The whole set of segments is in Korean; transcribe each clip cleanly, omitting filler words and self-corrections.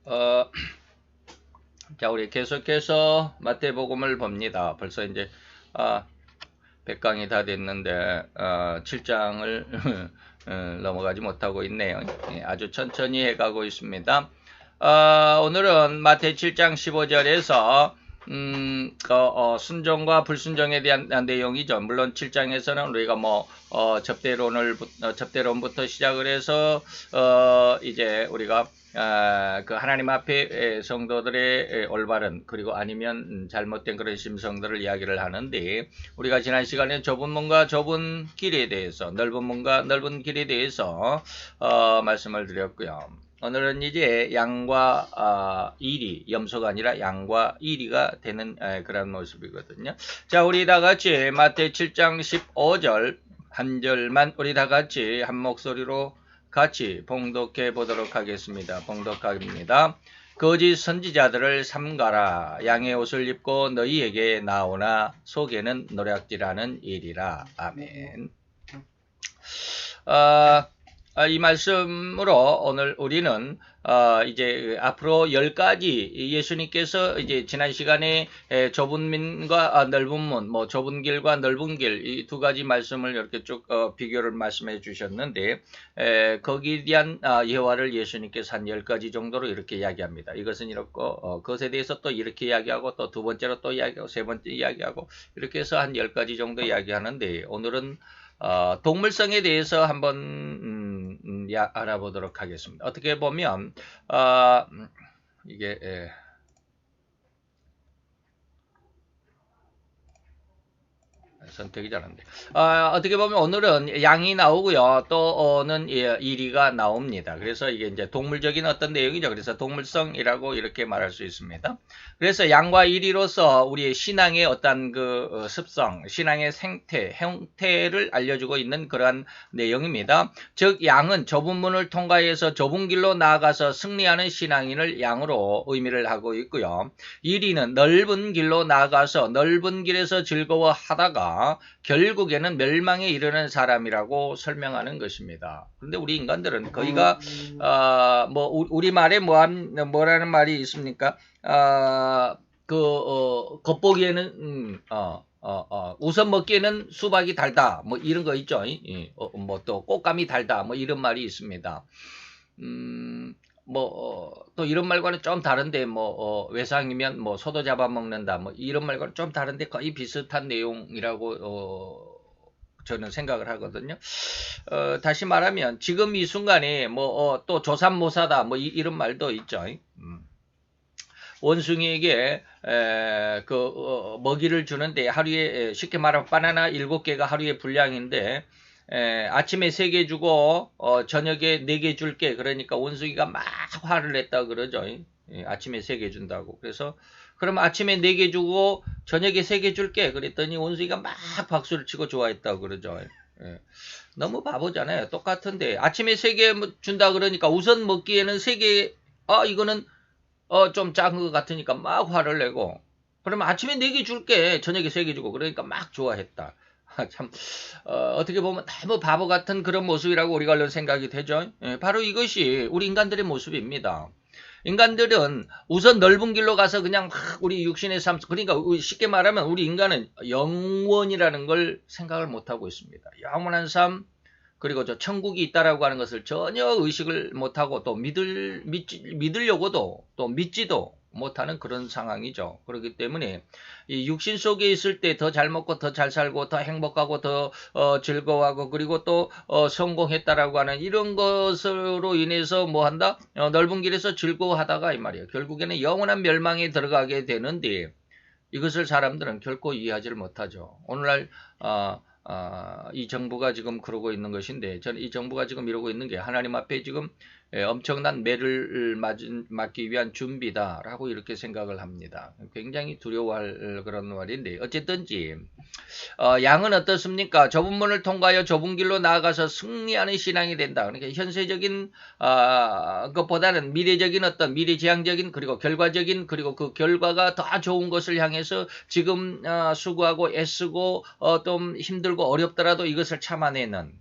어, 자, 우리 계속해서 마태복음을 봅니다. 벌써 이제 100강이 다 됐는데 7장을 넘어가지 못하고 있네요. 아주 천천히 해가고 있습니다. 오늘은 마태 7장 15절에서 순종과 불순종에 대한 내용이죠. 물론 7장에서는 우리가 접대론부터 시작을 해서 이제 우리가 그 하나님 앞에 성도들의 올바른 그리고 아니면 잘못된 그런 심성들을 이야기를 하는데, 우리가 지난 시간에 좁은 문과 좁은 길에 대해서, 넓은 문과 넓은 길에 대해서 말씀을 드렸고요. 오늘은 이제 양과 이리, 염소가 아니라 양과 이리가 되는 그런 모습이거든요. 자, 우리 다 같이 마태 7장 15절 한 절만 우리 다 같이 한 목소리로 같이 봉독해 보도록 하겠습니다. 봉독합니다. 거짓 선지자들을 삼가라. 양의 옷을 입고 너희에게 나오나 속에는 노략질하는 일이라. 아멘. 이 말씀으로 오늘 우리는 이제 앞으로 10가지 예수님께서 이제 지난 시간에 좁은 문과 넓은 문, 좁은 길과 넓은 길 이 두 가지 말씀을 이렇게 쭉 비교를 말씀해 주셨는데, 거기에 대한 예화를 예수님께서 한 10가지 정도로 이렇게 이야기합니다. 이것은 이렇고 그것에 대해서 또 이렇게 이야기하고 또 두 번째로 또 이야기하고 세 번째 이야기하고 이렇게 해서 한 10가지 정도 이야기하는데, 오늘은 동물성에 대해서 한번 알아보도록 하겠습니다. 어떻게 보면 이게 선택이 잘 안 돼. 어떻게 보면 오늘은 양이 나오고요. 또는 이리가 나옵니다. 그래서 이게 이제 동물적인 어떤 내용이죠. 그래서 동물성이라고 이렇게 말할 수 있습니다. 그래서 양과 이리로서 우리의 신앙의 어떤 그 습성, 신앙의 생태, 형태를 알려주고 있는 그러한 내용입니다. 즉, 양은 좁은 문을 통과해서 좁은 길로 나아가서 승리하는 신앙인을 양으로 의미를 하고 있고요. 이리는 넓은 길로 나아가서 넓은 길에서 즐거워하다가 결국에는 멸망에 이르는 사람이라고 설명하는 것입니다. 그런데 우리 인간들은 거의가 우리말에 뭐라는 말이 있습니까? 겉보기에는 우선 먹기에는 수박이 달다, 뭐 이런 거 있죠. 또 꽃감이 달다, 뭐 이런 말이 있습니다. 또 이런 말과는 좀 다른데, 외상이면 소도 잡아먹는다, 이런 말과는 좀 다른데 거의 비슷한 내용이라고 저는 생각을 하거든요. 다시 말하면 지금 이 순간에 또 조삼모사다, 이런 말도 있죠. 원숭이에게 먹이를 주는데 하루에, 쉽게 말하면 바나나 7개가 하루에 분량인데, 아침에 3개 주고 저녁에 4개 줄게. 그러니까 원숭이가 막 화를 냈다 그러죠. 아침에 3개 준다고. 그래서 그럼 아침에 4개 주고 저녁에 3개 줄게. 그랬더니 원숭이가 막 박수를 치고 좋아했다고 그러죠. 너무 바보잖아요. 똑같은데 아침에 3개 준다 그러니까 우선 먹기에는 3개, 이거는 좀 작은 것 같으니까 막 화를 내고, 그러면 아침에 4개 줄게. 저녁에 3개 주고. 그러니까 막 좋아했다. 참, 어떻게 보면 너무 바보 같은 그런 모습이라고 우리가 얼른 생각이 되죠. 바로 이것이 우리 인간들의 모습입니다. 인간들은 우선 넓은 길로 가서 그냥 우리 육신의 삶, 그러니까 쉽게 말하면 우리 인간은 영원이라는 걸 생각을 못하고 있습니다. 영원한 삶, 그리고 저 천국이 있다라고 하는 것을 전혀 의식을 못하고 또 믿으려고도 또 믿지도 못하는 그런 상황이죠. 그렇기 때문에 이 육신 속에 있을 때 더 잘 먹고 더 잘 살고 더 행복하고 더 즐거워하고, 그리고 또 성공했다라고 하는 이런 것으로 인해서 뭐 한다? 넓은 길에서 즐거워하다가 이 말이에요. 결국에는 영원한 멸망에 들어가게 되는데, 이것을 사람들은 결코 이해하지를 못하죠. 오늘날 이 정부가 지금 그러고 있는 것인데, 저는 이 정부가 지금 이러고 있는 게 하나님 앞에 지금 엄청난 매를 맞기 위한 준비다라고 이렇게 생각을 합니다. 굉장히 두려워할 그런 말인데, 어쨌든지 양은 어떻습니까? 좁은 문을 통과하여 좁은 길로 나아가서 승리하는 신앙이 된다. 그러니까 현세적인 것보다는 미래적인 어떤 미래지향적인, 그리고 결과적인, 그리고 그 결과가 더 좋은 것을 향해서 지금 수고하고 애쓰고 좀 힘들고 어렵더라도 이것을 참아내는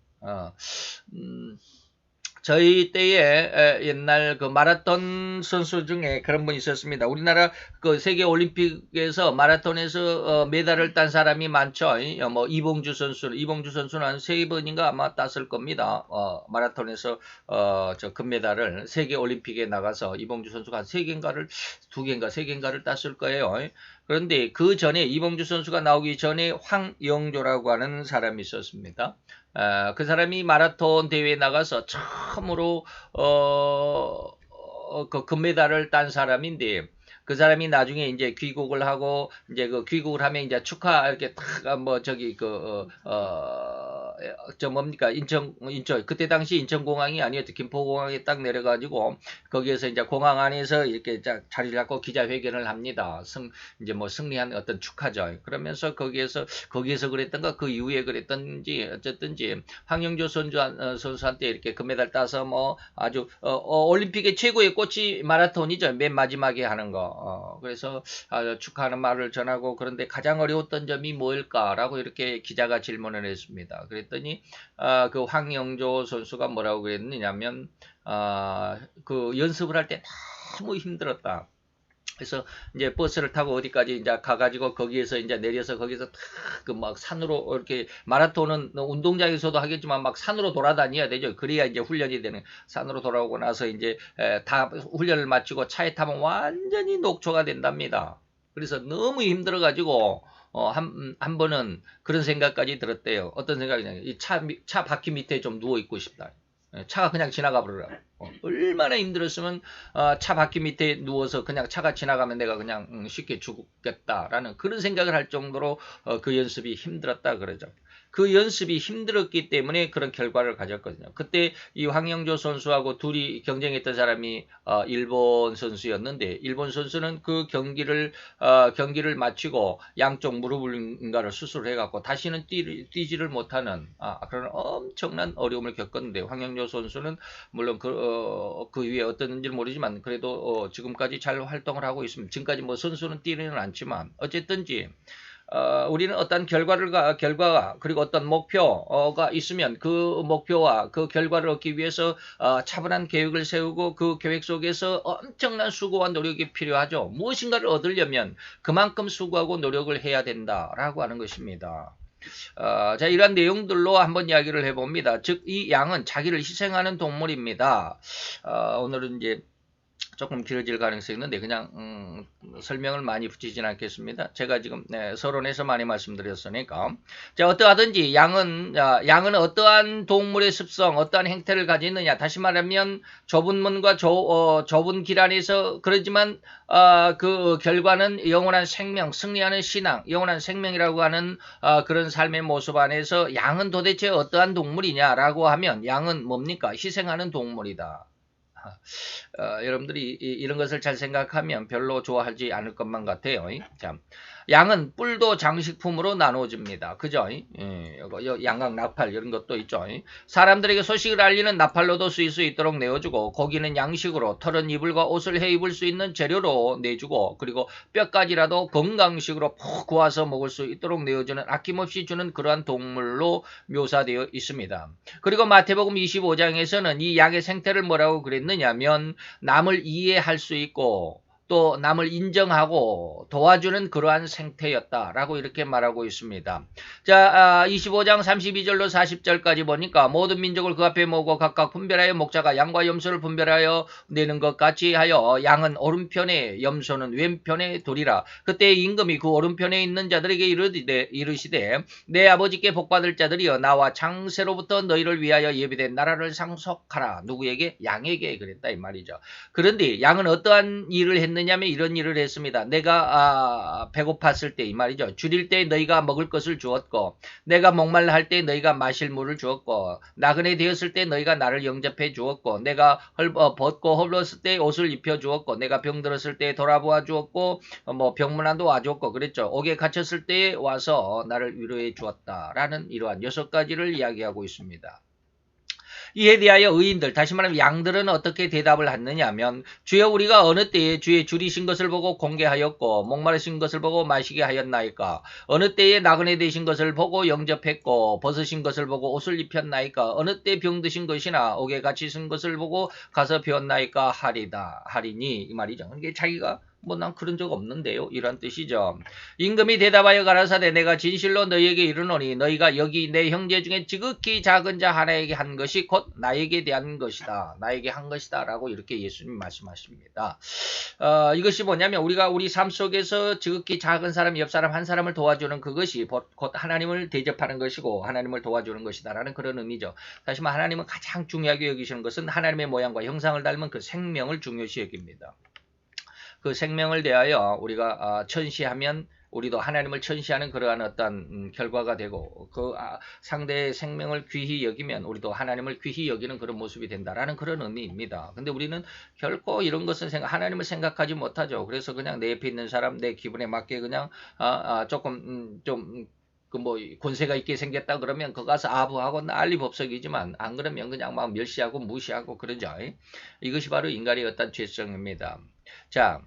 저희 때에 옛날 그 마라톤 선수 중에 그런 분이 있었습니다. 우리나라 그 세계 올림픽에서 마라톤에서 메달을 딴 사람이 많죠. 뭐 이봉주 선수는 한 3번인가 아마 땄을 겁니다. 마라톤에서 저 금메달을 세계 올림픽에 나가서 이봉주 선수가 한 3개인가를 2개인가 3개인가를 땄을 거예요. 그런데 그 전에 이봉주 선수가 나오기 전에 황영조라고 하는 사람이 있었습니다. 그 사람이 마라톤 대회에 나가서 처음으로 그 금메달을 딴 사람인데 그 사람이 나중에 이제 귀국을 하고 이제 그 귀국을 하면 이제 축하 이렇게 탁 뭐 저기 저 뭡니까 인천 그때 당시 인천공항이 아니었죠. 김포공항에 딱 내려가지고 거기에서 이제 공항 안에서 이렇게 자리를 잡고 기자회견을 합니다. 이제 뭐 승리한 어떤 축하죠. 그러면서 거기에서 그랬던가 그 이후에 그랬던지 어쨌든지 황영조 선수한테 이렇게 금메달 따서 뭐 아주 올림픽의 최고의 꽃이 마라톤이죠. 맨 마지막에 하는 거. 그래서 축하하는 말을 전하고 그런데 가장 어려웠던 점이 뭐일까라고 이렇게 기자가 질문을 했습니다. 그랬더니 그 황영조 선수가 뭐라고 그랬느냐면 그 연습을 할 때 너무 힘들었다. 그래서 이제 버스를 타고 어디까지 이제 가가지고 거기에서 이제 내려서 거기서 그 막 산으로 이렇게 마라톤은 운동장에서도 하겠지만 막 산으로 돌아다녀야 되죠. 그래야 이제 훈련이 되는 산으로 돌아오고 나서 이제 다 훈련을 마치고 차에 타면 완전히 녹초가 된답니다. 그래서 너무 힘들어가지고 한 번은 그런 생각까지 들었대요. 어떤 생각이냐? 이 차 바퀴 밑에 좀 누워 있고 싶다. 차가 그냥 지나가 버리라고. 얼마나 힘들었으면 차 바퀴 밑에 누워서 그냥 차가 지나가면 내가 그냥 쉽게 죽겠다라는 그런 생각을 할 정도로 그 연습이 힘들었다 그러죠. 그 연습이 힘들었기 때문에 그런 결과를 가졌거든요. 그때 이 황영조 선수하고 둘이 경쟁했던 사람이 일본 선수였는데 일본 선수는 그 경기를 마치고 양쪽 무릎인가를 수술해갖고 다시는 뛰지를 못하는 그런 엄청난 어려움을 겪었는데 황영조 선수는 물론 그 위에 어떤지는 모르지만 그래도 지금까지 잘 활동을 하고 있습니다. 지금까지 뭐 선수는 뛰지는 않지만 어쨌든지 우리는 어떤 결과가 그리고 어떤 목표가 있으면 그 목표와 그 결과를 얻기 위해서 차분한 계획을 세우고 그 계획 속에서 엄청난 수고와 노력이 필요하죠. 무엇인가를 얻으려면 그만큼 수고하고 노력을 해야 된다라고 하는 것입니다. 자, 이러한 내용들로 한번 이야기를 해봅니다. 즉, 이 양은 자기를 희생하는 동물입니다. 오늘은 이제 조금 길어질 가능성이 있는데 그냥 설명을 많이 붙이진 않겠습니다. 제가 지금 서론에서 많이 말씀드렸으니까 자 어떠하든지 양은 어떠한 동물의 습성 어떠한 행태를 가지느냐 다시 말하면 좁은 문과 좁은 길 안에서 그러지만 그 결과는 영원한 생명 승리하는 신앙 영원한 생명이라고 하는 그런 삶의 모습 안에서 양은 도대체 어떠한 동물이냐라고 하면 양은 뭡니까? 희생하는 동물이다. 여러분들이 이런 것을 잘 생각하면 별로 좋아하지 않을 것만 같아요. 자, 양은 뿔도 장식품으로 나눠집니다. 그죠? 양각 나팔 이런 것도 있죠. 사람들에게 소식을 알리는 나팔로도 쓰일 수 있도록 내어주고 고기는 양식으로 털은 이불과 옷을 해 입을 수 있는 재료로 내주고 그리고 뼈까지라도 건강식으로 푹 구워서 먹을 수 있도록 내어주는 아낌없이 주는 그러한 동물로 묘사되어 있습니다. 그리고 마태복음 25장에서는 이 양의 생태를 뭐라고 그랬느냐면 남을 이해할 수 있고 또 남을 인정하고 도와주는 그러한 생태였다라고 이렇게 말하고 있습니다. 자, 25장 32절로 40절까지 보니까 모든 민족을 그 앞에 모으고 각각 분별하여 목자가 양과 염소를 분별하여 내는 것 같이 하여 양은 오른편에 염소는 왼편에 두리라. 그때 임금이 그 오른편에 있는 자들에게 이르시되 내 아버지께 복받을 자들이여 나와 창세로부터 너희를 위하여 예비된 나라를 상속하라. 누구에게? 양에게 그랬다 이 말이죠. 그런데 양은 어떠한 일을 했느냐면 이런 일을 했습니다. 내가 배고팠을 때 이 말이죠. 줄일 때 너희가 먹을 것을 주었고 내가 목말라 할 때 너희가 마실 물을 주었고 나그네 되었을 때 너희가 나를 영접해 주었고 내가 벗고 헐벗을 때 옷을 입혀 주었고 내가 병들었을 때 돌아보아 주었고 뭐 병문안도 와 주었고 그랬죠. 옥에 갇혔을 때 와서 나를 위로해 주었다라는 이러한 6가지를 이야기하고 있습니다. 이에 대하여 의인들, 다시 말하면 양들은 어떻게 대답을 했느냐 하면, 주여 우리가 어느 때에 주의 줄이신 것을 보고 공개하였고 목마르신 것을 보고 마시게 하였나이까? 어느 때에 나그네 되신 것을 보고 영접했고 벗으신 것을 보고 옷을 입혔나이까? 어느 때 병드신 것이나 옥에 갇히신 것을 보고 가서 배웠나이까? 하리니 이 말이죠. 이게 자기가 뭐 난 그런 적 없는데요. 이런 뜻이죠. 임금이 대답하여 가라사대 내가 진실로 너희에게 이르노니 너희가 여기 내 형제 중에 지극히 작은 자 하나에게 한 것이 곧 나에게 대한 것이다. 나에게 한 것이다. 라고 이렇게 예수님 말씀하십니다. 이것이 뭐냐면 우리가 우리 삶 속에서 지극히 작은 사람, 옆 사람 한 사람을 도와주는 그것이 곧 하나님을 대접하는 것이고 하나님을 도와주는 것이다. 라는 그런 의미죠. 다시 말해 하나님은 가장 중요하게 여기시는 것은 하나님의 모양과 형상을 닮은 그 생명을 중요시 여깁니다. 그 생명을 대하여 우리가 천시하면 우리도 하나님을 천시하는 그러한 어떤 결과가 되고 그 상대의 생명을 귀히 여기면 우리도 하나님을 귀히 여기는 그런 모습이 된다라는 그런 의미입니다. 근데 우리는 결코 이런 것은 하나님을 생각하지 못하죠. 그래서 그냥 내 옆에 있는 사람 내 기분에 맞게 그냥 조금 좀 그 뭐 권세가 있게 생겼다 그러면 거 가서 아부하고 난리법석이지만 안 그러면 그냥 막 멸시하고 무시하고 그러죠. 이것이 바로 인간의 어떤 죄성입니다. 자,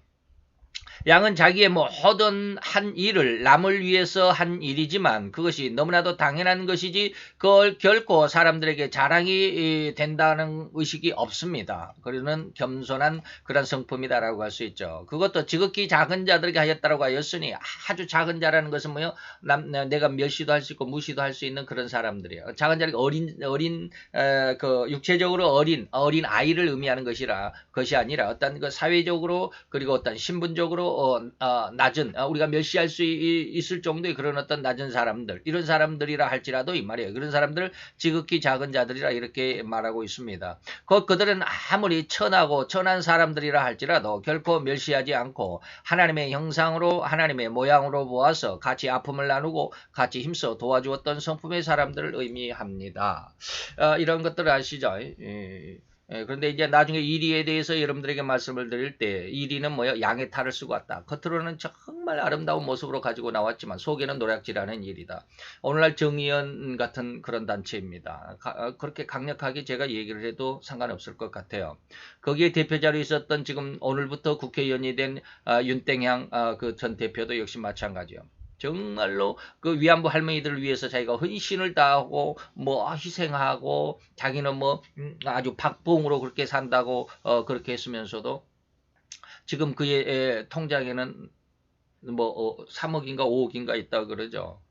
양은 자기의 모든 한 일을 남을 위해서 한 일이지만 그것이 너무나도 당연한 것이지 그걸 결코 사람들에게 자랑이 된다는 의식이 없습니다. 그러는 겸손한 그런 성품이다라고 할 수 있죠. 그것도 지극히 작은 자들에게 하였다라고 하였으니 아주 작은 자라는 것은 뭐요? 내가 멸시도 할 수 있고 무시도 할 수 있는 그런 사람들이에요. 작은 자가 그 육체적으로 어린 아이를 의미하는 것이 아니라 어떤 그 사회적으로 그리고 어떤 신분적으로 낮은 우리가 멸시할 수 있을 정도의 그런 어떤 낮은 사람들 이런 사람들이라 할지라도 이 말이에요. 그런 사람들 지극히 작은 자들이라 이렇게 말하고 있습니다. 그들은 아무리 천한 사람들이라 할지라도 결코 멸시하지 않고 하나님의 형상으로 하나님의 모양으로 보아서 같이 아픔을 나누고 같이 힘써 도와주었던 성품의 사람들을 의미합니다. 이런 것들을 아시죠? 그런데 이제 나중에 이리에 대해서 여러분들에게 말씀을 드릴 때 이리는 뭐예요? 양의 탈을 쓰고 왔다. 겉으로는 정말 아름다운 모습으로 가지고 나왔지만 속에는 노략질하는 일이다. 오늘날 정의연 같은 그런 단체입니다. 그렇게 강력하게 제가 얘기를 해도 상관없을 것 같아요. 거기에 대표자로 있었던 지금 오늘부터 국회의원이 된 윤땡향 그 전 대표도 역시 마찬가지요. 정말로 그 위안부 할머니들을 위해서 자기가 헌신을 다하고 뭐 희생하고 자기는 뭐 아주 박봉으로 그렇게 산다고 그렇게 했으면서도 지금 그의 통장에는 뭐 3억인가 5억인가 있다 그러죠.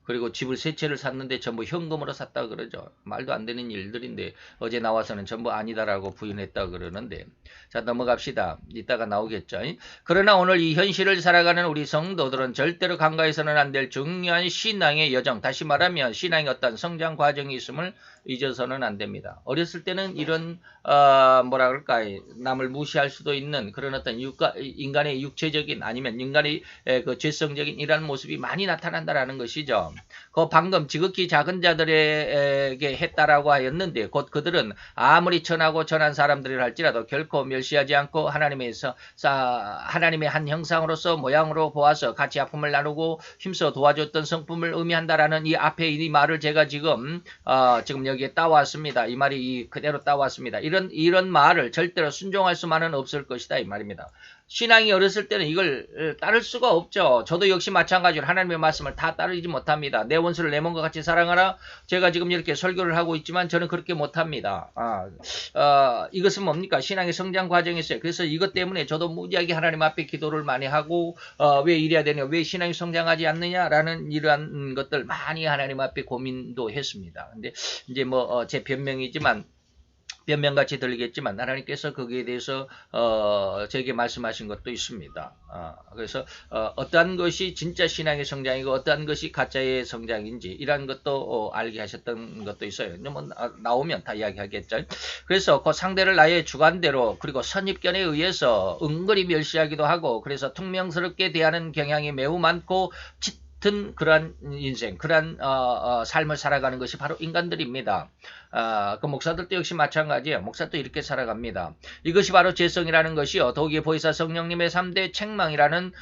그리고 집을 세 채를 샀는데 전부 현금으로 샀다 그러죠. 말도 안 되는 일들인데 어제 나와서는 전부 아니다라고 부인했다 그러는데 자 넘어갑시다. 이따가 나오겠죠. 그러나 오늘 이 현실을 살아가는 우리 성도들은 절대로 간과해서는 안 될 중요한 신앙의 여정 다시 말하면 신앙의 어떤 성장 과정이 있음을 잊어서는 안 됩니다. 어렸을 때는 이런 뭐라 그럴까 남을 무시할 수도 있는 그런 어떤 인간의 육체적인 아니면 인간의 그 죄성적인 이런 모습이 많이 나타난다라는 것이죠. 그 방금 지극히 작은 자들에게 했다라고 하였는데 곧 그들은 아무리 천하고 천한 사람들이라 할지라도 결코 멸시하지 않고 하나님의 한 형상으로서 모양으로 보아서 같이 아픔을 나누고 힘써 도와줬던 성품을 의미한다라는 이 앞에 이 말을 제가 지금 여기에 따왔습니다. 이 말이 그대로 따왔습니다. 이런 말을 절대로 순종할 수만은 없을 것이다 이 말입니다. 신앙이 어렸을 때는 이걸 따를 수가 없죠. 저도 역시 마찬가지로 하나님의 말씀을 다 따르지 못합니다. 내 원수를 내 몸과 같이 사랑하라. 제가 지금 이렇게 설교를 하고 있지만 저는 그렇게 못합니다. 이것은 뭡니까? 신앙의 성장 과정이 있어요. 그래서 이것 때문에 저도 무지하게 하나님 앞에 기도를 많이 하고 왜 이래야 되냐, 왜 신앙이 성장하지 않느냐라는 이러한 것들 많이 하나님 앞에 고민도 했습니다. 근데 이제 뭐 제 변명이지만 변명같이 들리겠지만 하나님께서 거기에 대해서 저에게 말씀하신 것도 있습니다. 그래서 어떠한 것이 진짜 신앙의 성장이고 어떠한 것이 가짜의 성장인지 이런 것도 알게 하셨던 것도 있어요. 뭐 나오면 다 이야기하겠죠. 그래서 그 상대를 나의 주관대로 그리고 선입견에 의해서 은근히 멸시하기도 하고 그래서 퉁명스럽게 대하는 경향이 매우 많고 같은 그러한 인생, 그러한 삶을 살아가는 것이 바로 인간들입니다. 그 목사들도 역시 마찬가지예요. 목사도 이렇게 살아갑니다. 이것이 바로 죄성이라는 것이요. 더욱이 보혜사 성령님의 3대 책망이라는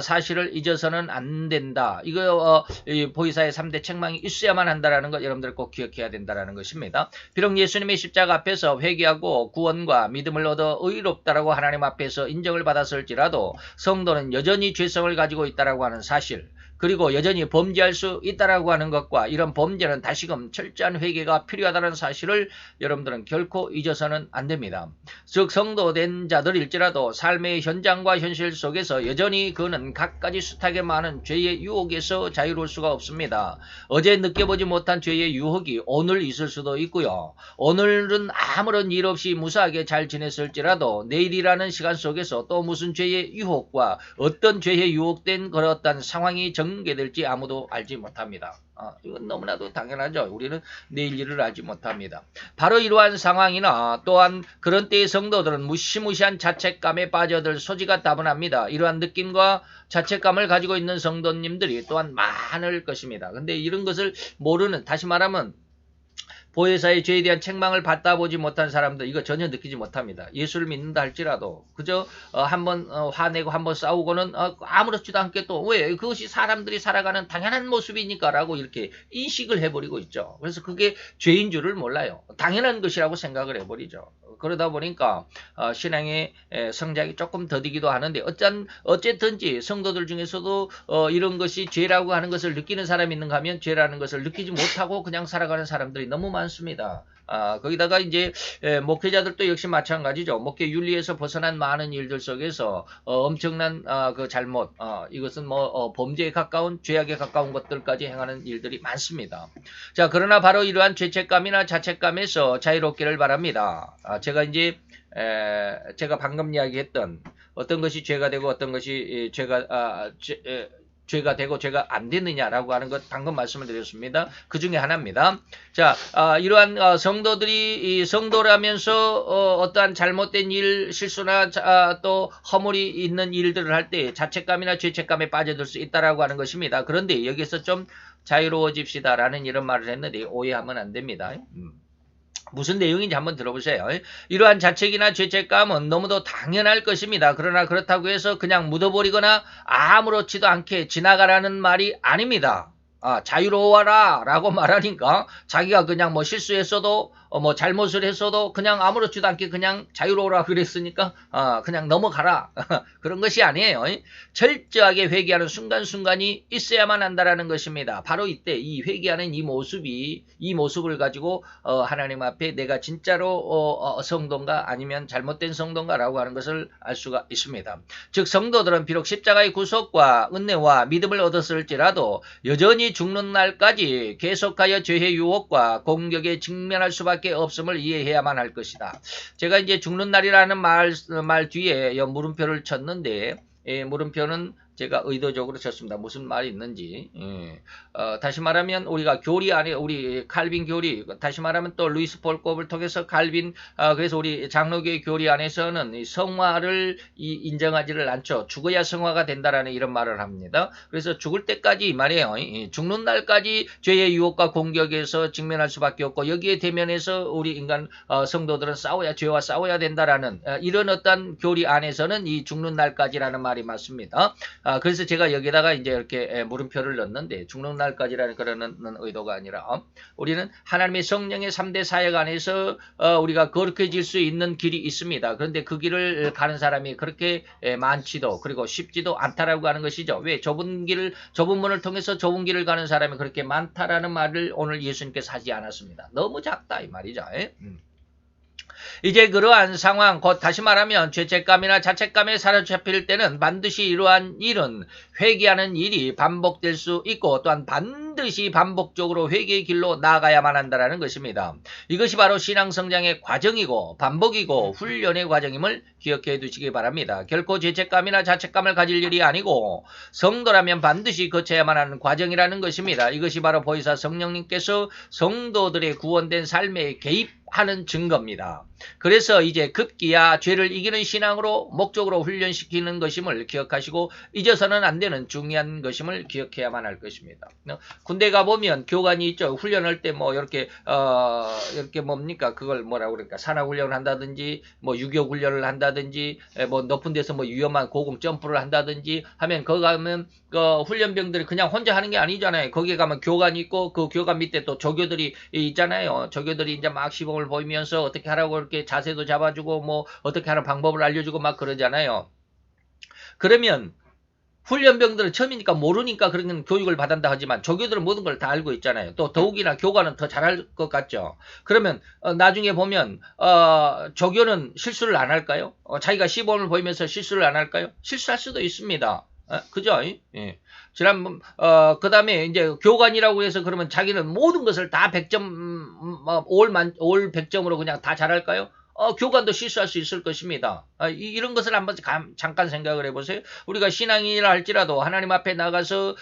사실을 잊어서는 안 된다. 이거 이 보혜사의 3대 책망이 있어야만 한다라는 것 여러분들 꼭 기억해야 된다라는 것입니다. 비록 예수님의 십자가 앞에서 회개하고 구원과 믿음을 얻어 의롭다라고 하나님 앞에서 인정을 받았을지라도 성도는 여전히 죄성을 가지고 있다라고 하는 사실, 그리고 여전히 범죄할 수 있다라고 하는 것과 이런 범죄는 다시금 철저한 회개가 필요하다는 사실을 여러분들은 결코 잊어서는 안 됩니다. 즉 성도된 자들일지라도 삶의 현장과 현실 속에서 여전히 그는 갖가지 숱하게 많은 죄의 유혹에서 자유로울 수가 없습니다. 어제 느껴보지 못한 죄의 유혹이 오늘 있을 수도 있고요. 오늘은 아무런 일 없이 무사하게 잘 지냈을지라도 내일이라는 시간 속에서 또 무슨 죄의 유혹과 어떤 죄에 유혹된 그런 어떤 상황이 전개될지 아무도 알지 못합니다. 이건 너무나도 당연하죠. 우리는 내일 일을 알지 못합니다. 바로 이러한 상황이나 또한 그런 때의 성도들은 무시무시한 자책감에 빠져들 소지가 다분합니다. 이러한 느낌과 자책감을 가지고 있는 성도님들이 또한 많을 것입니다. 근데 이런 것을 모르는, 다시 말하면 보혜사의 죄에 대한 책망을 받다 보지 못한 사람들 이거 전혀 느끼지 못합니다. 예수를 믿는다 할지라도 그저 한번 화내고 한번 싸우고는 아무렇지도 않게 또 왜 그것이 사람들이 살아가는 당연한 모습이니까 라고 이렇게 인식을 해버리고 있죠. 그래서 그게 죄인 줄을 몰라요. 당연한 것이라고 생각을 해버리죠. 그러다 보니까 신앙의 성장이 조금 더디기도 하는데 어쨌든지 성도들 중에서도 이런 것이 죄라고 하는 것을 느끼는 사람이 있는가 하면 죄라는 것을 느끼지 못하고 그냥 살아가는 사람들이 너무 많습니다. 거기다가 이제 목회자들도 역시 마찬가지죠. 목회 윤리에서 벗어난 많은 일들 속에서 엄청난 그 잘못, 이것은 뭐 범죄에 가까운 죄악에 가까운 것들까지 행하는 일들이 많습니다. 자, 그러나 바로 이러한 죄책감이나 자책감에서 자유롭기를 바랍니다. 제가 방금 이야기했던 어떤 것이 죄가 되고 어떤 것이 죄가 되고 죄가 안 되느냐라고 하는 것 방금 말씀을 드렸습니다. 그 중에 하나입니다. 자, 이러한 성도들이 성도라면서 어떠한 잘못된 일, 실수나 또 허물이 있는 일들을 할 때 자책감이나 죄책감에 빠져들 수 있다라고 하는 것입니다. 그런데 여기서 좀 자유로워집시다라는 이런 말을 했는데 오해하면 안 됩니다. 무슨 내용인지 한번 들어보세요. 이러한 자책이나 죄책감은 너무도 당연할 것입니다. 그러나 그렇다고 해서 그냥 묻어버리거나 아무렇지도 않게 지나가라는 말이 아닙니다. 자유로워라 라고 말하니까 자기가 그냥 뭐 실수했어도 뭐 잘못을 했어도 그냥 아무렇지도 않게 그냥 자유로워라 그랬으니까 그냥 넘어가라 그런 것이 아니에요. 철저하게 회개하는 순간순간이 있어야만 한다라는 것입니다. 바로 이때 이 회개하는 이 모습을 가지고 하나님 앞에 내가 진짜로 성도인가 아니면 잘못된 성도인가 라고 하는 것을 알 수가 있습니다. 즉 성도들은 비록 십자가의 구속과 은혜와 믿음을 얻었을지라도 여전히 죽는 날까지 계속하여 죄의 유혹과 공격에 직면할 수밖에 없음을 이해해야만 할 것이다. 제가 이제 죽는 날이라는 말 뒤에 물음표를 쳤는데 물음표는 제가 의도적으로 쳤습니다. 무슨 말이 있는지. 다시 말하면 우리가 교리 안에 우리 칼빈 교리, 다시 말하면 또 루이스 폴kop을 통해서 칼빈, 그래서 우리 장로교의 교리 안에서는 이 성화를 인정하지를 않죠. 죽어야 성화가 된다라는 이런 말을 합니다. 그래서 죽을 때까지 말이에요. 죽는 날까지 죄의 유혹과 공격에서 직면할 수밖에 없고 여기에 대면해서 우리 인간 성도들은 죄와 싸워야 된다라는 이런 어떤 교리 안에서는 이 죽는 날까지라는 말이 맞습니다. 그래서 제가 여기다가 이제 이렇게 물음표를 넣었는데 죽는 날까지라는 그런 의도가 아니라 우리는 하나님의 성령의 3대 사역 안에서 우리가 거룩해질 수 있는 길이 있습니다. 그런데 그 길을 가는 사람이 그렇게 많지도 그리고 쉽지도 않다라고 하는 것이죠. 왜? 좁은 문을 통해서 좁은 길을 가는 사람이 그렇게 많다라는 말을 오늘 예수님께서 하지 않았습니다. 너무 작다 이 말이죠. 이제 그러한 상황, 곧 다시 말하면 죄책감이나 자책감에 사로잡힐 때는 반드시 이러한 일은 회개하는 일이 반복될 수 있고 또한 반드시 반드시 반복적으로 회개의 길로 나아가야만 한다는 것입니다. 이것이 바로 신앙 성장의 과정이고 반복이고 훈련의 과정임을 기억해 두시기 바랍니다. 결코 죄책감이나 자책감을 가질 일이 아니고 성도라면 반드시 거쳐야만 하는 과정이라는 것입니다. 이것이 바로 보혜사 성령님께서 성도들의 구원된 삶에 개입하는 증거입니다. 그래서 이제 급기야 죄를 이기는 신앙으로 목적으로 훈련시키는 것임을 기억하시고 잊어서는 안 되는 중요한 것임을 기억해야만 할 것입니다. 군대 가보면 교관이 있죠. 훈련할 때 뭐 이렇게 이렇게 뭡니까 그걸 뭐라고 그럴까 산악훈련을 한다든지 뭐 유교 훈련을 한다든지 뭐 높은 데서 뭐 위험한 고공 점프를 한다든지 하면 거기 가면 그 훈련병들이 그냥 혼자 하는 게 아니잖아요. 거기에 가면 교관이 있고 그 교관 밑에 또 조교들이 있잖아요. 조교들이 이제 막 시범을 보이면서 어떻게 하라고 이렇게 자세도 잡아주고 뭐 어떻게 하는 방법을 알려주고 막 그러잖아요. 그러면 훈련병들은 처음이니까 모르니까 그런 교육을 받았다 하지만 조교들은 모든 걸 다 알고 있잖아요. 또 더욱이나 교관은 더 잘할 것 같죠. 그러면 나중에 보면 조교는 실수를 안 할까요? 자기가 시범을 보이면서 실수를 안 할까요? 실수할 수도 있습니다. 그죠? 예. 지난 그다음에 이제 교관이라고 해서 그러면 자기는 모든 것을 다 100점 올 100점으로 그냥 다 잘할까요? 교관도 실수할 수 있을 것입니다. 이런 것을 한번 잠깐 생각을 해보세요. 우리가 신앙이라 할지라도 하나님 앞에 나가서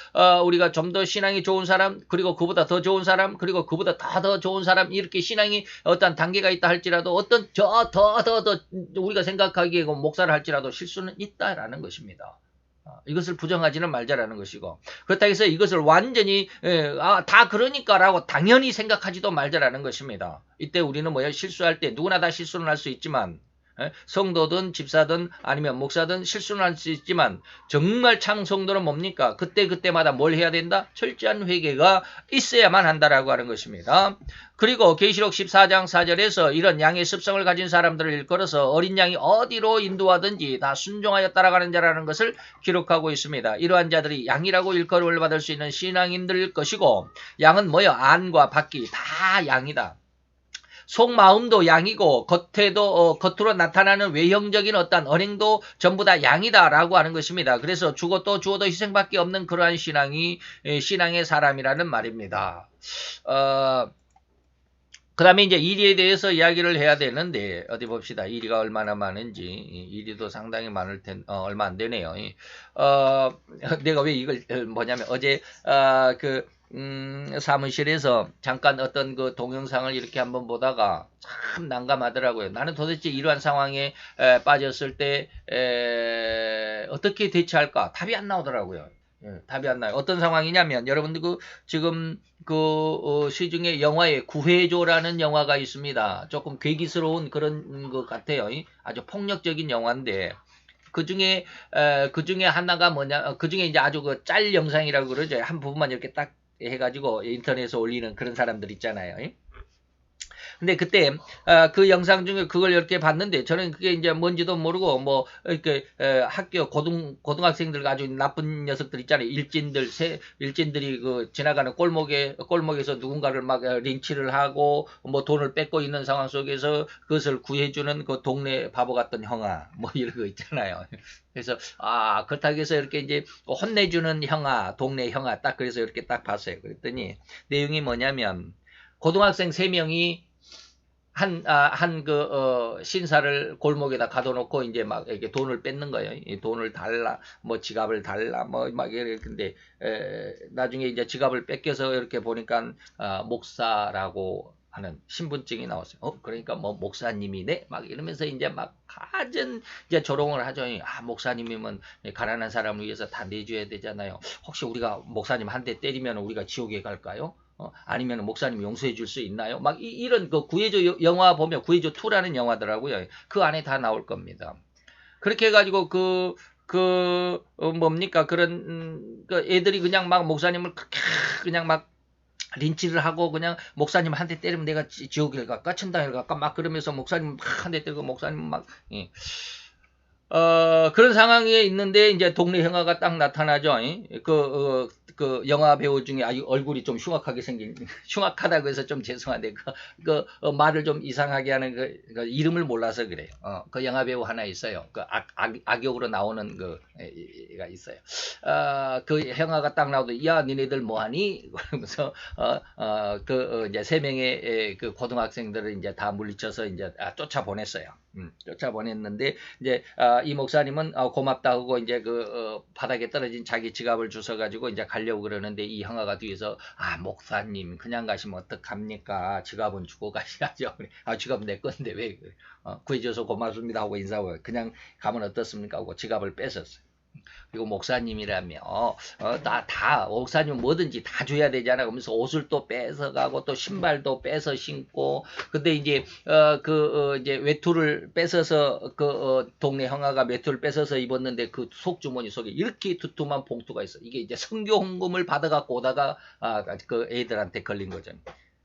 우리가 좀 더 신앙이 좋은 사람, 그리고 그보다 더 좋은 사람, 그리고 그보다 더 좋은 사람 이렇게 신앙이 어떤 단계가 있다 할지라도 어떤 더 우리가 생각하기에 목사를 할지라도 실수는 있다라는 것입니다. 이것을 부정하지는 말자라는 것이고 그렇다고 해서 이것을 완전히 다 그러니까라고 당연히 생각하지도 말자라는 것입니다. 이때 우리는 뭐야 실수할 때 누구나 다 실수는 할 수 있지만 성도든 집사든 아니면 목사든 실수는 할 수 있지만 정말 참 성도는 뭡니까? 그때마다 뭘 해야 된다? 철저한 회개가 있어야만 한다라고 하는 것입니다. 그리고 계시록 14장 4절에서 이런 양의 습성을 가진 사람들을 일컬어서 어린 양이 어디로 인도하든지 다 순종하여 따라가는 자라는 것을 기록하고 있습니다. 이러한 자들이 양이라고 일컬음을 받을 수 있는 신앙인들일 것이고 양은 뭐요? 안과 밖이 다 양이다. 속마음도 양이고 겉으로 나타나는 외형적인 어떤 언행도 전부 다 양이다라고 하는 것입니다. 그래서 죽어도 희생밖에 없는 그러한 신앙의 사람이라는 말입니다. 그 다음에 이제 이리에 대해서 이야기를 해야 되는데, 어디 봅시다. 이리가 얼마나 많은지. 이리도 상당히 많을 얼마 안 되네요. 내가 왜 이걸 뭐냐면, 어제, 사무실에서 잠깐 어떤 그 동영상을 이렇게 한번 보다가 참 난감하더라고요. 나는 도대체 이러한 상황에 빠졌을 때 어떻게 대처할까? 답이 안 나오더라고요. 답이 안 나요. 어떤 상황이냐면 여러분들 지금 시중에 영화에 구해줘라는 영화가 있습니다. 조금 괴기스러운 그런 것 같아요. 아주 폭력적인 영화인데 그 중에 하나가 뭐냐? 그 중에 이제 아주 그 짤 영상이라고 그러죠. 한 부분만 이렇게 딱 해가지고 인터넷에 올리는 그런 사람들 있잖아요. 근데 그때 그 영상 중에 그걸 이렇게 봤는데 저는 그게 이제 뭔지도 모르고 뭐 이렇게 학교 고등학생들 아주 나쁜 녀석들 있잖아요. 일진들이 그 지나가는 골목에서 누군가를 막 린치를 하고 뭐 돈을 뺏고 있는 상황 속에서 그것을 구해주는 그 동네 바보 같던 형아 뭐 이런 거 있잖아요. 그래서 그렇다고 해서 이렇게 이제 혼내주는 형아, 동네 형아 딱 그래서 이렇게 딱 봤어요. 그랬더니 내용이 뭐냐면 고등학생 3명이 신사를 골목에다 가둬놓고 이제 막 이렇게 돈을 뺏는 거예요. 이 돈을 달라, 뭐 지갑을 달라, 뭐 막 이렇게 근데 나중에 이제 지갑을 뺏겨서 이렇게 보니까 목사라고 하는 신분증이 나왔어요. 그러니까 뭐 목사님이네, 막 이러면서 이제 막 가진 이제 조롱을 하죠. 목사님이면 가난한 사람을 위해서 다 내줘야 되잖아요. 혹시 우리가 목사님 한 대 때리면 우리가 지옥에 갈까요? 아니면 목사님 용서해 줄 수 있나요? 막 이런 그 구해줘 영화 보면 구해줘 2라는 영화더라고요. 그 안에 다 나올 겁니다. 그렇게 해가지고 뭡니까 그런 그 애들이 그냥 막 목사님을 그냥 막 린치를 하고 그냥 목사님 한 대 때리면 내가 지옥에 갈까 천당에 갈까 막 그러면서 목사님 한 대 때리고 목사님 막 그런 상황에 있는데 이제 동네 형아가 딱 나타나죠. 그 영화 배우 중에 아주 얼굴이 좀 흉악하게 생긴 흉악하다고 해서 좀 죄송한데 말을 좀 이상하게 하는 그 이름을 몰라서 그래요. 그 영화 배우 하나 있어요. 그 악역으로 나오는 그가 있어요. 그 형아가 딱 나오도 야 니네들 뭐하니? 그러면서 이제 세 명의 그 고등학생들을 이제 다 물리쳐서 이제 쫓아 보냈어요. 쫓아 보냈는데 이제 이 목사님은 고맙다 하고 이제 바닥에 떨어진 자기 지갑을 주워가지고 이제 가려고 그러는데 이 형아가 뒤에서 목사님 그냥 가시면 어떡합니까? 지갑은 주고 가셔야죠. 지갑 내 건데 왜 구해줘서 고맙습니다 하고 인사하고 그냥 가면 어떻습니까? 하고 지갑을 뺏었어요. 그리고 목사님이라며 목사님 뭐든지 다 줘야 되잖아. 그러면서 옷을 또 뺏어가고 또 신발도 뺏어 신고. 근데 이제 이제 외투를 뺏어서 동네 형아가 외투를 뺏어서 입었는데 그 속주머니 속에 이렇게 두툼한 봉투가 있어. 이게 이제 선교 헌금을 받아갖고 오다가 그 애들한테 걸린 거죠.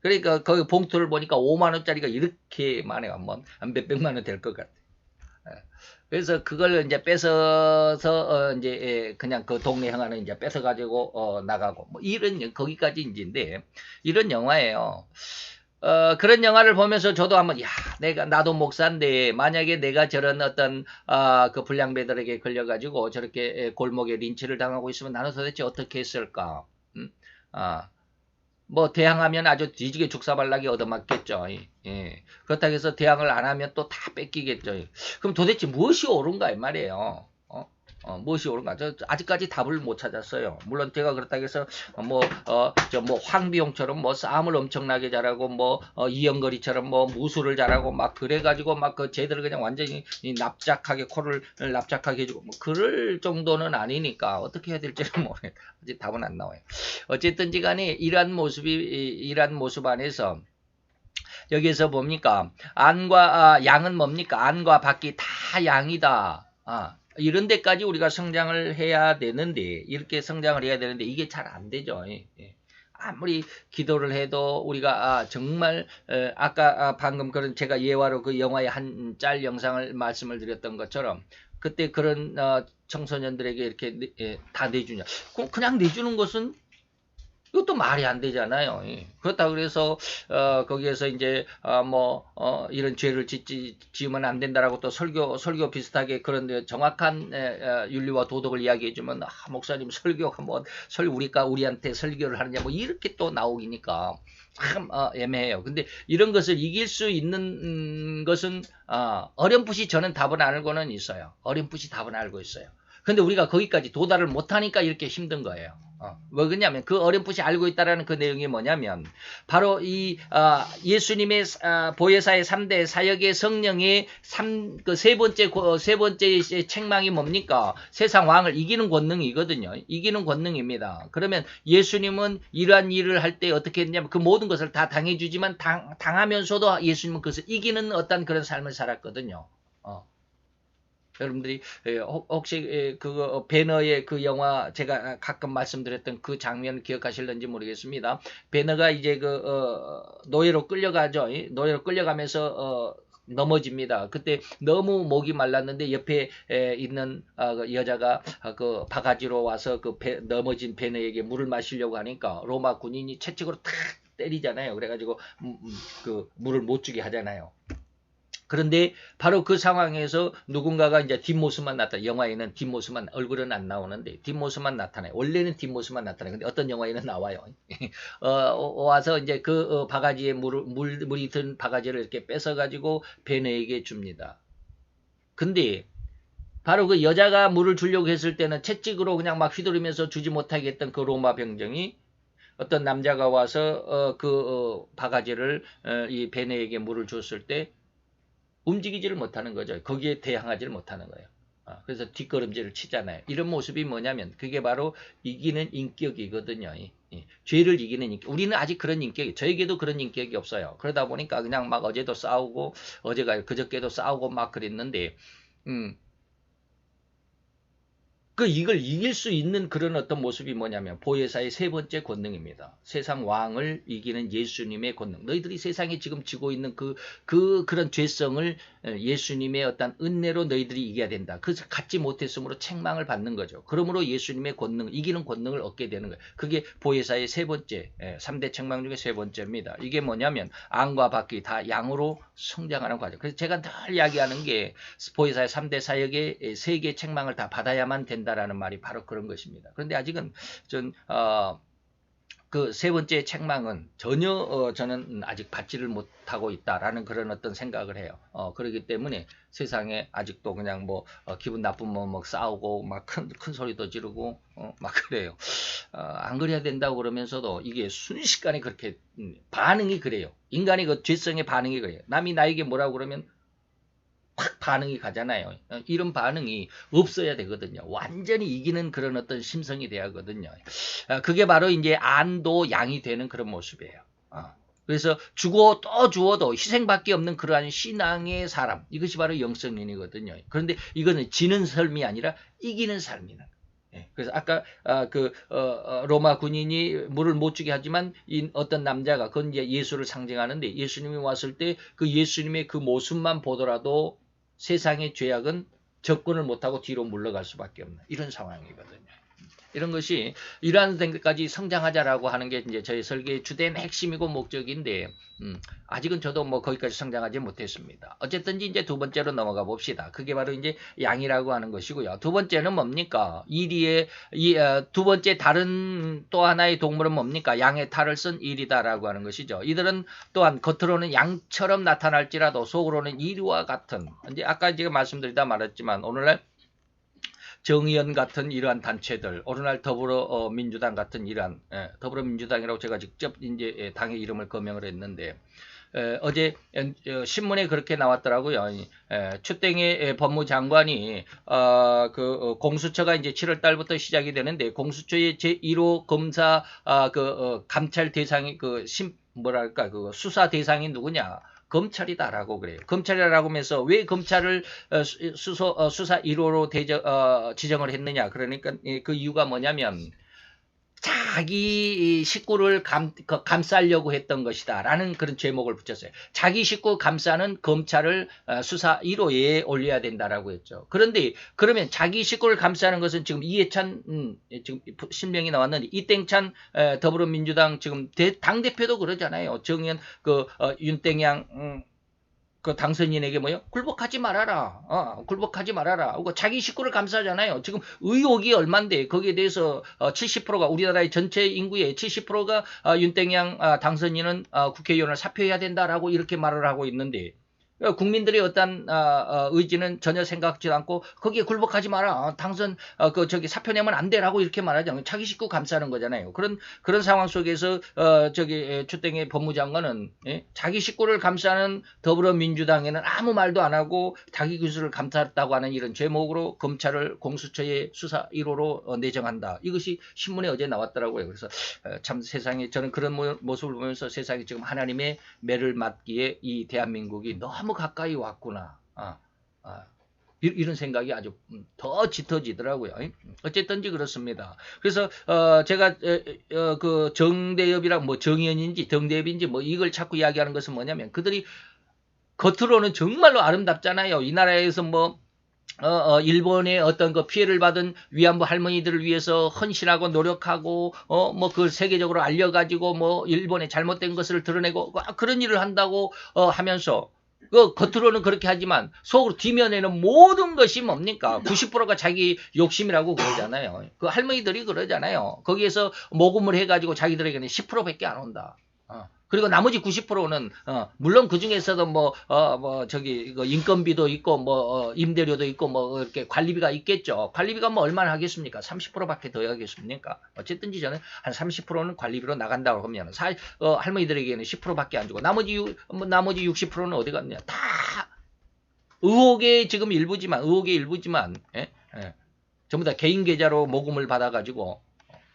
그러니까 거기 봉투를 보니까 5만 원짜리가 이렇게 많아요. 한 몇백만 원 될 것 같아. 그래서 그걸 이제 뺏어서 이제 그냥 그 동네 형아는 이제 뺏어가지고 나가고 뭐 이런 거기까지 인지인데 이런 영화예요. 그런 영화를 보면서 저도 한번 나도 목사인데 만약에 내가 저런 어떤 그 불량배들에게 걸려가지고 저렇게 골목에 린치를 당하고 있으면 나는 도대체 어떻게 했을까? 뭐 대항하면 아주 뒤지게 죽사발나게 얻어맞겠죠. 예. 그렇다고 해서 대항을 안 하면 또 다 뺏기겠죠. 그럼 도대체 무엇이 옳은가 이 말이에요. 무엇이 옳은가? 저 아직까지 답을 못 찾았어요. 물론 제가 그렇다고 해서 황비용처럼 싸움을 엄청나게 잘하고 이영거리처럼 무술을 잘하고 막 그래가지고 쟤들을 그냥 완전히 납작하게 코를 납작하게 해주고 그럴 정도는 아니니까 어떻게 해야 될지는 모르겠어요. 아직 답은 안 나와요. 어쨌든지 간에 이러한 모습 안에서 여기에서 뭡니까? 안과 양은 뭡니까? 안과 밖이 다 양이다. 이런 데까지 우리가 성장을 해야 되는데 이렇게 성장을 해야 되는데 이게 잘 안 되죠. 아무리 기도를 해도 우리가 정말 아까 방금 그런 제가 예화로 그 영화의 한 짤 영상을 말씀을 드렸던 것처럼 그때 그런 청소년들에게 이렇게 다 내주냐. 그냥 내주는 것은 이것도 말이 안 되잖아요. 그렇다고 그래서 거기에서 이제 이런 죄를 지으면 안 된다라고 또 설교 비슷하게 그런 정확한 윤리와 도덕을 이야기해주면 목사님 설교가 우리한테 설교를 하느냐 이렇게 또 나오기니까 참 애매해요. 근데 이런 것을 이길 수 있는 것은 어렴풋이 저는 답은 알고는 있어요. 어렴풋이 답은 알고 있어요. 근데 우리가 거기까지 도달을 못하니까 이렇게 힘든 거예요. 뭐 그러냐면 그 어렴풋이 알고 있다라는 그 내용이 뭐냐면 바로 이 예수님의 보혜사의 3대 사역의 성령의 세 번째 책망이 뭡니까? 세상 왕을 이기는 권능이거든요. 이기는 권능입니다. 그러면 예수님은 이러한 일을 할 때 어떻게 했냐면 그 모든 것을 다 당해주지만 당하면서도 예수님은 그것을 이기는 어떤 그런 삶을 살았거든요. 여러분들이 혹시 그거 배너의 그 영화 제가 가끔 말씀드렸던 그 장면 기억하실는지 모르겠습니다. 배너가 이제 노예로 끌려가죠. 노예로 끌려가면서 넘어집니다. 그때 너무 목이 말랐는데 옆에 있는 여자가 그 바가지로 와서 넘어진 배너에게 물을 마시려고 하니까 로마 군인이 채찍으로 탁 때리잖아요. 그래가지고 그 물을 못 주게 하잖아요. 그런데 바로 그 상황에서 누군가가 이제 뒷모습만 나타나. 영화에는 뒷모습만, 얼굴은 안 나오는데 뒷모습만 나타나요. 원래는 뒷모습만 나타나요. 근데 어떤 영화에는 나와요. 와서 이제 그 바가지에 물이 든 바가지를 이렇게 뺏어가지고 베네에게 줍니다. 근데 바로 그 여자가 물을 주려고 했을 때는 채찍으로 그냥 막 휘두르면서 주지 못하게 했던 그 로마 병정이 어떤 남자가 와서 바가지를 이 베네에게 물을 줬을 때 움직이지를 못하는 거죠. 거기에 대항하지를 못하는 거예요. 그래서 뒷걸음질을 치잖아요. 이런 모습이 뭐냐면 그게 바로 이기는 인격이거든요. 죄를 이기는 인격. 우리는 아직 그런 인격이, 저에게도 그런 인격이 없어요. 그러다 보니까 그냥 막 어제도 싸우고 그저께도 싸우고 막 그랬는데 이걸 이길 수 있는 그런 어떤 모습이 뭐냐면 보혜사의 세 번째 권능입니다. 세상 왕을 이기는 예수님의 권능. 너희들이 세상에 지금 지고 있는 그런 죄성을 예수님의 어떤 은혜로 너희들이 이겨야 된다. 그래서 갖지 못했으므로 책망을 받는 거죠. 그러므로 예수님의 권능, 이기는 권능을 얻게 되는 거예요. 그게 보혜사의 세 번째, 3대 책망 중에 세 번째입니다. 이게 뭐냐면 안과 바퀴 다 양으로 성장하는 과정. 그래서 제가 늘 이야기하는 게 보혜사의 3대 사역의 세 개의 책망을 다 받아야만 된다라는 말이 바로 그런 것입니다. 그런데 아직은 그 세 번째 책망은 전혀 저는 아직 받지를 못하고 있다라는 그런 어떤 생각을 해요. 그렇기 때문에 세상에 아직도 그냥 뭐 기분 나쁘면 막 싸우고 막 큰 소리도 지르고 막 그래요. 안 그래야 된다고 그러면서도 이게 순식간에 그렇게 반응이 그래요. 인간의 그 죄성의 반응이 그래요. 남이 나에게 뭐라고 그러면 확 반응이 가잖아요. 이런 반응이 없어야 되거든요. 완전히 이기는 그런 어떤 심성이 돼야 하거든요. 그게 바로 이제 안도 양이 되는 그런 모습이에요. 그래서 주고 또 주어도 희생밖에 없는 그러한 신앙의 사람. 이것이 바로 영성인이거든요. 그런데 이거는 지는 삶이 아니라 이기는 삶이는. 그래서 아까 로마 군인이 물을 못 주게 하지만 어떤 남자가 그건 이제 예수를 상징하는데 예수님이 왔을 때 그 예수님의 그 모습만 보더라도 세상의 죄악은 접근을 못하고 뒤로 물러갈 수밖에 없는 이런 상황이거든요. 이런 것이 이러한 데까지 성장하자라고 하는 게 이제 저희 설계의 주된 핵심이고 목적인데 아직은 저도 뭐 거기까지 성장하지 못했습니다. 어쨌든지 이제 두 번째로 넘어가 봅시다. 그게 바로 이제 양이라고 하는 것이고요. 두 번째는 뭡니까? 두 번째 다른 또 하나의 동물은 뭡니까? 양의 탈을 쓴 이리다라고 하는 것이죠. 이들은 또한 겉으로는 양처럼 나타날지라도 속으로는 이리와 같은 이제 아까 제가 말씀드리다 말했지만 오늘날 정의연 같은 이러한 단체들, 오늘날 더불어민주당 같은 이러한 더불어민주당이라고 제가 직접 이제 당의 이름을 거명을 했는데 어제 신문에 그렇게 나왔더라고요. 추땡의 법무장관이 공수처가 이제 7월 달부터 시작이 되는데 공수처의 제1호 검사 감찰 대상이 수사 대상이 누구냐? 검찰이다라고 그래요. 검찰이라고 하면서 왜 검찰을 수사 1호로 지정을 했느냐. 그러니까 그 이유가 뭐냐면 자기 식구를 감싸려고 했던 것이다 라는 그런 제목을 붙였어요. 자기 식구 감싸는 검찰을 수사 1호에 올려야 된다라고 했죠. 그런데 그러면 자기 식구를 감싸는 것은 지금 이해찬 지금 실명이 나왔는데 이땡찬 더불어민주당 지금 당대표도 그러잖아요. 정의연 윤땡양 그 당선인에게 뭐요? 굴복하지 말아라. 굴복하지 말아라. 자기 식구를 감싸잖아요. 지금 의혹이 얼만데 거기에 대해서 70%가 우리나라의 전체 인구의 70%가 윤땡양 당선인은 국회의원을 사표해야 된다라고 이렇게 말을 하고 있는데 국민들의 어떤 의지는 전혀 생각지도 않고 거기에 굴복하지 마라. 당선 사표 내면 안 돼라고 이렇게 말하잖아요. 자기 식구 감싸는 거잖아요. 그런 상황 속에서 추땡의 법무장관은 자기 식구를 감싸는 더불어민주당에는 아무 말도 안 하고 자기 기수를 감쌌다고 하는 이런 제목으로 검찰을 공수처의 수사 1호로 내정한다. 이것이 신문에 어제 나왔더라고요. 그래서 참 세상에 저는 그런 모습을 보면서 세상에 지금 하나님의 매를 맞기에 이 대한민국이 너무 가까이 왔구나. 이런 생각이 아주 더 짙어지더라고요. 어쨌든지 그렇습니다. 그래서 제가 그 정대협이랑 뭐 정의연인지 정대협인지 뭐 이걸 자꾸 이야기하는 것은 뭐냐면 그들이 겉으로는 정말로 아름답잖아요. 이 나라에서 뭐 일본의 어떤 그 피해를 받은 위안부 할머니들을 위해서 헌신하고 노력하고 뭐 그걸 세계적으로 알려가지고 뭐 일본의 잘못된 것을 드러내고 그런 일을 한다고 하면서 겉으로는 그렇게 하지만 속으로 뒷면에는 모든 것이 뭡니까? 90%가 자기 욕심이라고 그러잖아요. 그 할머니들이 그러잖아요. 거기에서 모금을 해가지고 자기들에게는 10%밖에 안 온다. 그리고 나머지 90%는 물론 그 중에서도 인건비도 있고 임대료도 있고 이렇게 관리비가 있겠죠. 관리비가 뭐 얼마나 하겠습니까? 30%밖에 더 하겠습니까? 어쨌든지 저는 한 30%는 관리비로 나간다고 하면 할머니들에게는 10%밖에 안 주고 나머지 60%는 어디 갔냐? 다 의혹의 일부지만 전부 다 개인 계좌로 모금을 받아가지고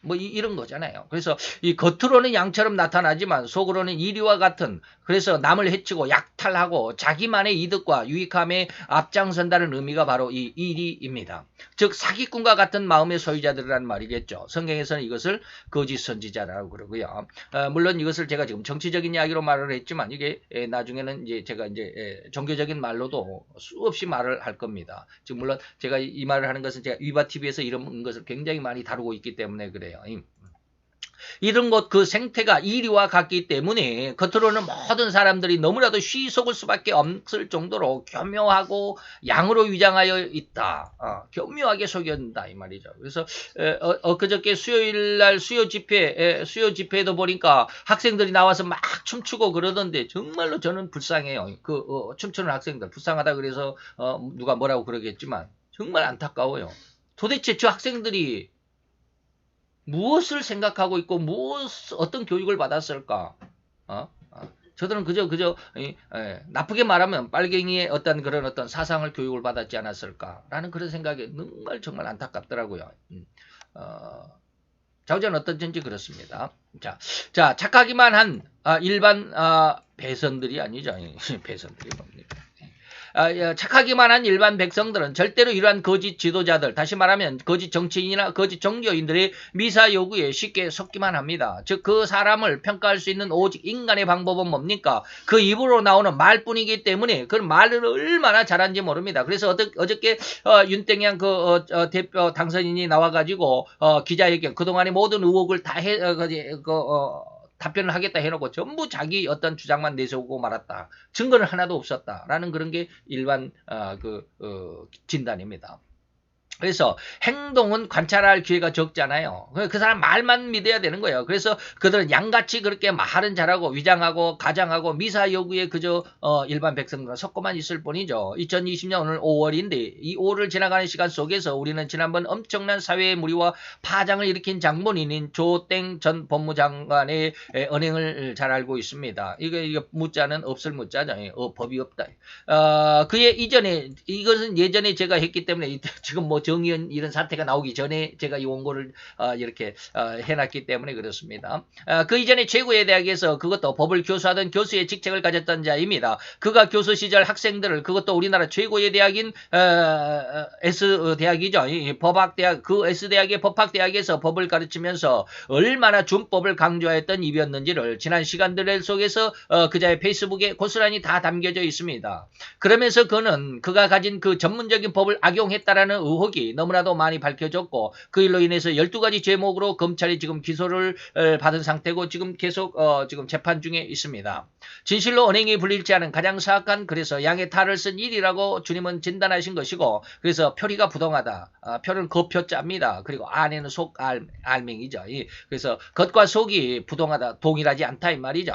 뭐 이런 거잖아요. 그래서 이 겉으로는 양처럼 나타나지만 속으로는 이리와 같은, 그래서 남을 해치고 약탈하고 자기만의 이득과 유익함에 앞장선다는 의미가 바로 이 이리입니다. 즉 사기꾼과 같은 마음의 소유자들이란 말이겠죠. 성경에서는 이것을 거짓 선지자라고 그러고요. 물론 이것을 제가 지금 정치적인 이야기로 말을 했지만 이게 나중에는 이제 제가 이제 종교적인 말로도 수없이 말을 할 겁니다. 지금 물론 제가 이 말을 하는 것은 제가 위바 TV에서 이런 것을 굉장히 많이 다루고 있기 때문에 그래요. 이런 것 그 생태가 이리와 같기 때문에 겉으로는 모든 사람들이 너무나도 쉬 속을 수밖에 없을 정도로 교묘하고 양으로 위장하여 있다. 교묘하게 속였다 이 말이죠. 그래서 그저께 수요일날 수요 집회에도 보니까 학생들이 나와서 막 춤추고 그러던데 정말로 저는 불쌍해요. 춤추는 학생들 불쌍하다 그래서 누가 뭐라고 그러겠지만 정말 안타까워요. 도대체 저 학생들이 무엇을 생각하고 있고 어떤 교육을 받았을까? 저들은 그저 나쁘게 말하면 빨갱이의 어떤 사상을 교육을 받았지 않았을까라는 그런 생각이 정말 안타깝더라고요. 자우전 어떤지 그렇습니다. 자 착하기만 한 일반 배선들이 아니죠. 배선들이 뭡니까? 착하기만 한 일반 백성들은 절대로 이러한 거짓 지도자들, 다시 말하면 거짓 정치인이나 거짓 종교인들의 미사 요구에 쉽게 속기만 합니다. 즉 그 사람을 평가할 수 있는 오직 인간의 방법은 뭡니까? 그 입으로 나오는 말뿐이기 때문에 그 말을 얼마나 잘하는지 모릅니다. 그래서 어저께 윤땡양 대표 당선인이 나와가지고 기자회견 그동안의 모든 의혹을 다 답변을 하겠다 해놓고 전부 자기 어떤 주장만 내세우고 말았다. 증거는 하나도 없었다라는 그런 게 일반 진단입니다. 그래서 행동은 관찰할 기회가 적잖아요. 그 사람 말만 믿어야 되는 거예요. 그래서 그들은 양같이 그렇게 말은 잘하고 위장하고 가장하고 미사 요구에 그저 일반 백성들과 섞고만 있을 뿐이죠. 2020년 오늘 5월인데 이 5월을 지나가는 시간 속에서 우리는 지난번 엄청난 사회의 무리와 파장을 일으킨 장본인인 조땡 전 법무장관의 언행을 잘 알고 있습니다. 이거 무자는 없을 무자죠. 법이 없다. 그의 이것은 예전에 제가 했기 때문에 지금 뭐 정의연 이런 사태가 나오기 전에 제가 이 원고를 이렇게 해놨기 때문에 그렇습니다. 그 이전에 최고의 대학에서 그것도 법을 교수하던 교수의 직책을 가졌던 자입니다. 그가 교수 시절 학생들을 그것도 우리나라 최고의 대학인 S대학이죠. 법학대학 그 S대학의 법학대학에서 법을 가르치면서 얼마나 준법을 강조했던 입이었는지를 지난 시간들 속에서 그자의 페이스북에 고스란히 다 담겨져 있습니다. 그러면서 그가 가진 그 전문적인 법을 악용했다라는 의혹이 너무나도 많이 밝혀졌고 그 일로 인해서 12가지 제목으로 검찰이 지금 기소를 받은 상태고 지금 계속 지금 재판 중에 있습니다. 진실로 언행이 불일치 않은 가장 사악한 그래서 양의 탈을 쓴 일이라고 주님은 진단하신 것이고 그래서 표리가 부동하다. 표는 겉표자입니다. 그리고 안에는 속 알맹이죠. 그래서 겉과 속이 부동하다. 동일하지 않다 이 말이죠.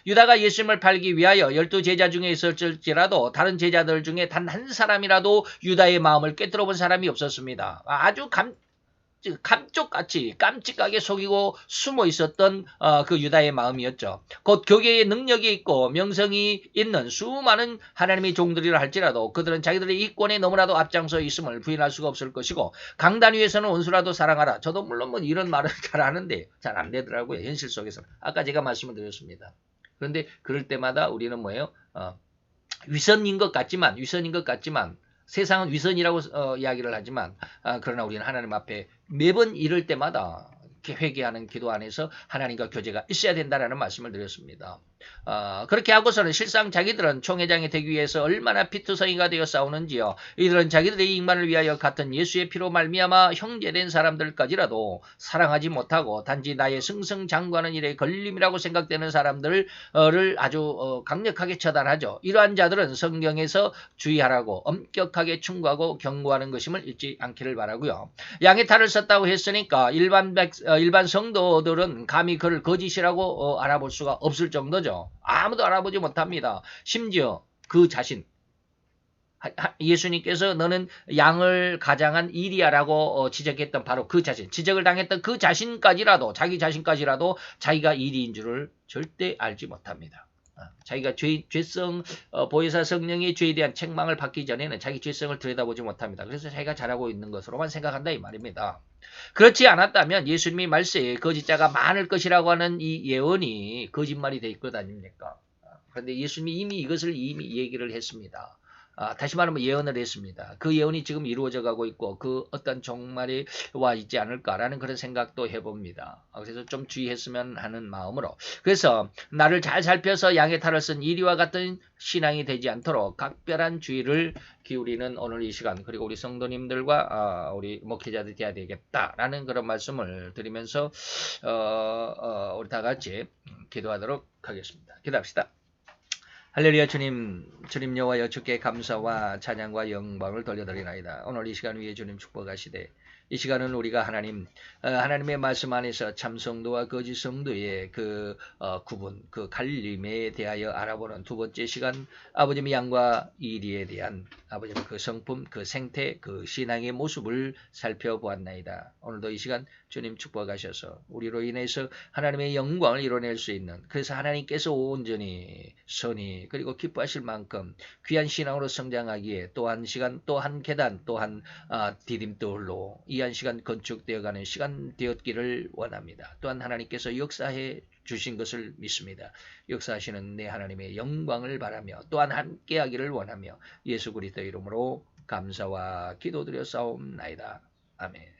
유다가 예수님을 팔기 위하여 12제자 중에 있을지라도 다른 제자들 중에 단 한 사람이라도 유다의 마음을 꿰뚫어 본 사람이 없었습니다. 아주 감쪽같이 깜찍하게 속이고 숨어 있었던 그 유다의 마음이었죠. 곧 교계의 능력이 있고 명성이 있는 수많은 하나님의 종들이라 할지라도 그들은 자기들의 이권에 너무나도 앞장서 있음을 부인할 수가 없을 것이고 강단 위에서는 원수라도 사랑하라. 저도 물론 뭐 이런 말을 잘 하는데 잘 안 되더라고요. 현실 속에서는. 아까 제가 말씀을 드렸습니다. 그런데 그럴 때마다 우리는 뭐예요? 위선인 것 같지만 세상은 위선이라고 이야기를 하지만 그러나 우리는 하나님 앞에 매번 이럴 때마다 회개하는 기도 안에서 하나님과 교제가 있어야 된다는 말씀을 드렸습니다. 그렇게 하고서는 실상 자기들은 총회장이 되기 위해서 얼마나 피투성이가 되어 싸우는지요. 이들은 자기들의 이익만을 위하여 같은 예수의 피로 말미암아 형제된 사람들까지라도 사랑하지 못하고 단지 나의 승승장구하는 일에 걸림이라고 생각되는 사람들을 아주 강력하게 처단하죠. 이러한 자들은 성경에서 주의하라고 엄격하게 충고하고 경고하는 것임을 잊지 않기를 바라고요. 양의 탈을 썼다고 했으니까 일반 성도들은 감히 그를 거짓이라고 알아볼 수가 없을 정도죠. 아무도 알아보지 못합니다. 심지어 그 자신 예수님께서 너는 양을 가장한 이리야라고 지적했던 바로 그 자신, 지적을 당했던 그 자신까지라도 자기 자신까지라도 자기가 이리인 줄을 절대 알지 못합니다. 자기가 죄성 보혜사 성령의 죄에 대한 책망을 받기 전에는 자기 죄성을 들여다보지 못합니다. 그래서 자기가 잘하고 있는 것으로만 생각한다 이 말입니다. 그렇지 않았다면 예수님이 말세에 거짓자가 많을 것이라고 하는 이 예언이 거짓말이 될 것 아닙니까? 그런데 예수님이 이미 이것을 이미 얘기를 했습니다. 다시 말하면 예언을 했습니다. 그 예언이 지금 이루어져 가고 있고 그 어떤 종말이 와 있지 않을까라는 그런 생각도 해봅니다. 그래서 좀 주의했으면 하는 마음으로 그래서 나를 잘 살펴서 양의 탈을 쓴 이리와 같은 신앙이 되지 않도록 각별한 주의를 기울이는 오늘 이 시간 그리고 우리 성도님들과 우리 목회자들이 돼야 되겠다라는 그런 말씀을 드리면서 우리 다 같이 기도하도록 하겠습니다. 기도합시다. 할렐루야 주님 여호와여 주께 감사와 찬양과 영광을 돌려드리나이다. 오늘 이 시간 위에 주님 축복하시되 이 시간은 우리가 하나님의 말씀 안에서 참 성도와 거짓 성도의 그 구분, 그 갈림에 대하여 알아보는 두 번째 시간 아버님의 양과 이리에 대한 아버님의 그 성품, 그 생태, 그 신앙의 모습을 살펴보았나이다. 오늘도 이 시간 주님 축복하셔서 우리로 인해서 하나님의 영광을 이뤄낼 수 있는 그래서 하나님께서 온전히 선히 그리고 기뻐하실 만큼 귀한 신앙으로 성장하기에 또 한 시간 또 한 계단 또 한 디딤돌로 이 한 시간 건축되어가는 시간 되었기를 원합니다. 또한 하나님께서 역사해 주신 것을 믿습니다. 역사하시는 내 하나님의 영광을 바라며 또한 함께하기를 원하며 예수 그리스도 이름으로 감사와 기도드려 싸움나이다. 아멘.